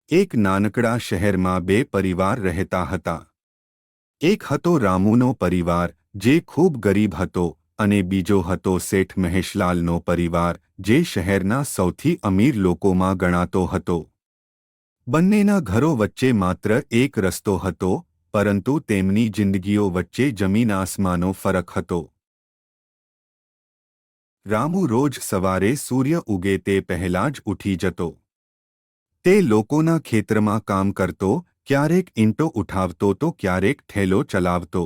એક નાનકડા શહેરમાં બે પરિવાર રહેતા હતા. એક હતો રામુનો પરિવાર, જે ખૂબ ગરીબ હતો, અને બીજો હતો શેઠ મહેશલાલનો પરિવાર, જે શહેરના સૌથી અમીર લોકોમાં ગણાતો હતો. બંનેના ઘરો વચ્ચે માત્ર એક રસ્તો હતો, પરંતુ તેમની જિંદગીઓ વચ્ચે જમીન આસમાનનો ફરક હતો. રામુ રોજ સવારે સૂર્ય ઉગે તે પહેલાં જ ઉઠી જતો. તે લોકોના ખેતરમાં કામ કરતો, ક્યારેક ઈંટો ઉઠાવતો તો ક્યારેક ઠેલો ચલાવતો.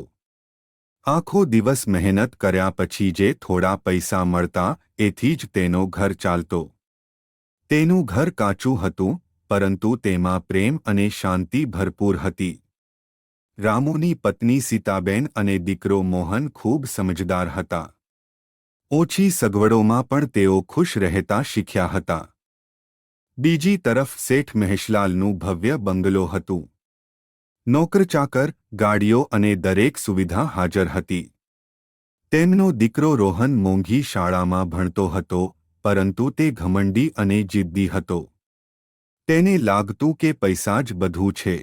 આખો દિવસ મહેનત કર્યા પછી જે થોડા પૈસા મળતા, એથી જ તેનો ઘર ચાલતો. તેનું ઘર કાચું હતું, પરંતુ તેમાં પ્રેમ અને શાંતિ ભરપૂર હતી. રામુની પત્ની સીતાબેન અને દીકરો મોહન ખૂબ સમજદાર હતા. ઓછી સગવડોમાં પણ તેઓ ખુશ રહેતા શીખ્યા હતા. બીજી તરફ શેઠ મહેશલાલનું ભવ્ય બંગલો હતું. નોકરચાકર, ગાડીઓ અને દરેક સુવિધા હાજર હતી. તેમનો દીકરો રોહન મોંઘી શાળામાં ભણતો હતો, પરંતુ તે ઘમંડી અને જિદ્દી હતો. તેને લાગતું કે પૈસા જ બધું છે.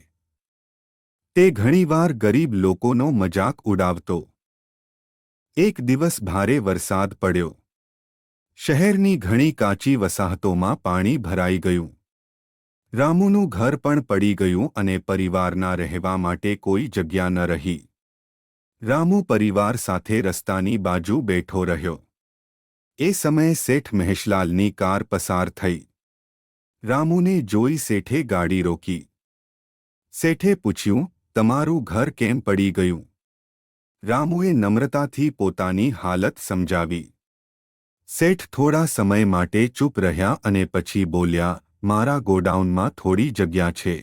તે ઘણીવાર ગરીબ લોકોનો મજાક ઉડાવતો. એક દિવસ ભારે વરસાદ પડ્યો. શહેરની ઘણી કાચી વસાહતોમાં પાણી ભરાઈ ગયું. રામુનું ઘર પણ પડી ગયું અને પરિવારના રહેવા માટે કોઈ જગ્યા ન રહી. રામુ પરિવાર સાથે રસ્તાની બાજુ બેઠો રહ્યો. એ સમયે શેઠ મહેશલાલની કાર પસાર થઈ. રામુને જોઈ શેઠે ગાડી રોકી. શેઠે પૂછ્યું, તમારું ઘર કેમ પડી ગયું? રામુએ નમ્રતાથી પોતાની હાલત સમજાવી. શેઠ થોડા સમય માટે ચૂપ રહ્યા અને પછી બોલ્યા, મારા ગોડાઉનમાં થોડી જગ્યા છે.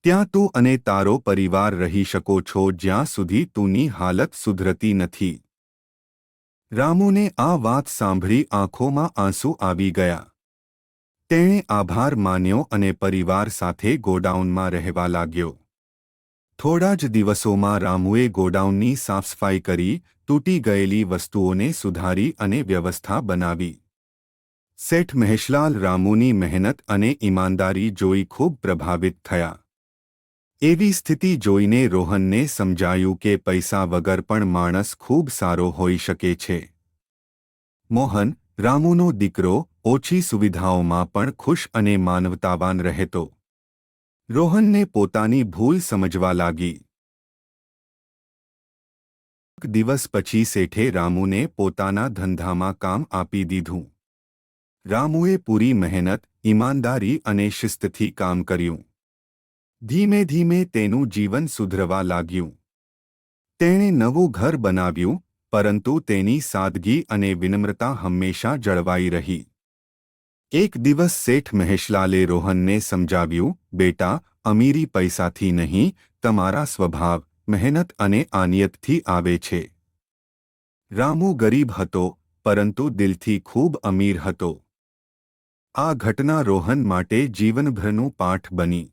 ત્યાં તું અને તારો પરિવાર રહી શકો છો જ્યાં સુધી તુંની હાલત સુધરતી નથી. રામુને આ વાત સાંભળી આંખોમાં આંસુ આવી ગયા. તેણે આભાર માન્યો અને પરિવાર સાથે ગોડાઉનમાં રહેવા લાગ્યો. થોડા જ દિવસોમાં રામુએ ગોડાઉનની સાફસફાઈ કરી, તૂટી ગયેલી વસ્તુઓને સુધારી અને વ્યવસ્થા બનાવી. શેઠ મહેશલાલ રામુની મહેનત અને ઈમાનદારી જોઈ ખૂબ પ્રભાવિત થયા. એવી સ્થિતિ જોઈને રોહનને સમજાયું કે પૈસા વગર પણ માણસ ખૂબ સારો હોઈ શકે છે. મોહન, રામુનો દીકરો, ઓછી સુવિધાઓમાં પણ ખુશ અને માનવતાવાન રહેતો. રોહનને પોતાની ભૂલ સમજવા લાગી. એક દિવસ પછી શેઠે રામુને પોતાના ધંધામાં કામ આપી દીધું. રામુએ પૂરી મહેનત, ઈમાનદારી અને શિસ્તથી કામ કર્યું. ધીમે ધીમે તેનું જીવન સુધરવા લાગ્યું. તેણે નવું ઘર બનાવ્યું, પરંતુ તેની સાદગી અને વિનમ્રતા હંમેશા જળવાઈ રહી. એક દિવસ શેઠ મહેશલાલે રોહનને સમજાવ્યું, બેટા, અમીરી પૈસાથી નહીં, તમારા સ્વભાવ, મહેનત અને આનિયતથી આવે છે. રામુ ગરીબ હતો, પરંતુ દિલથી ખૂબ અમીર હતો. આ ઘટના રોહન માટે જીવનભરનું પાઠ બની.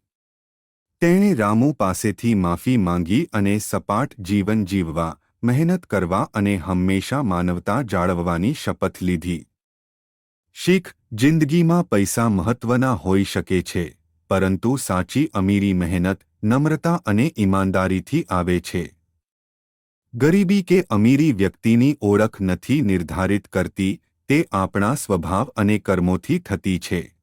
તેણે રામુ પાસેથી માફી માંગી અને સપાટ જીવન જીવવા, મહેનત કરવા અને હંમેશા માનવતા જાળવવાની શપથ લીધી. શીખ, જિંદગીમાં પૈસા મહત્વના હોઈ શકે છે, પરંતુ સાચી અમીરી મહેનત, નમ્રતા અને ઈમાનદારીથી આવે છે. ગરીબી કે અમીરી વ્યક્તિની ઓળખ નથી નિર્ધારિત કરતી, તે આપણા સ્વભાવ અને કર્મોથી થતી છે.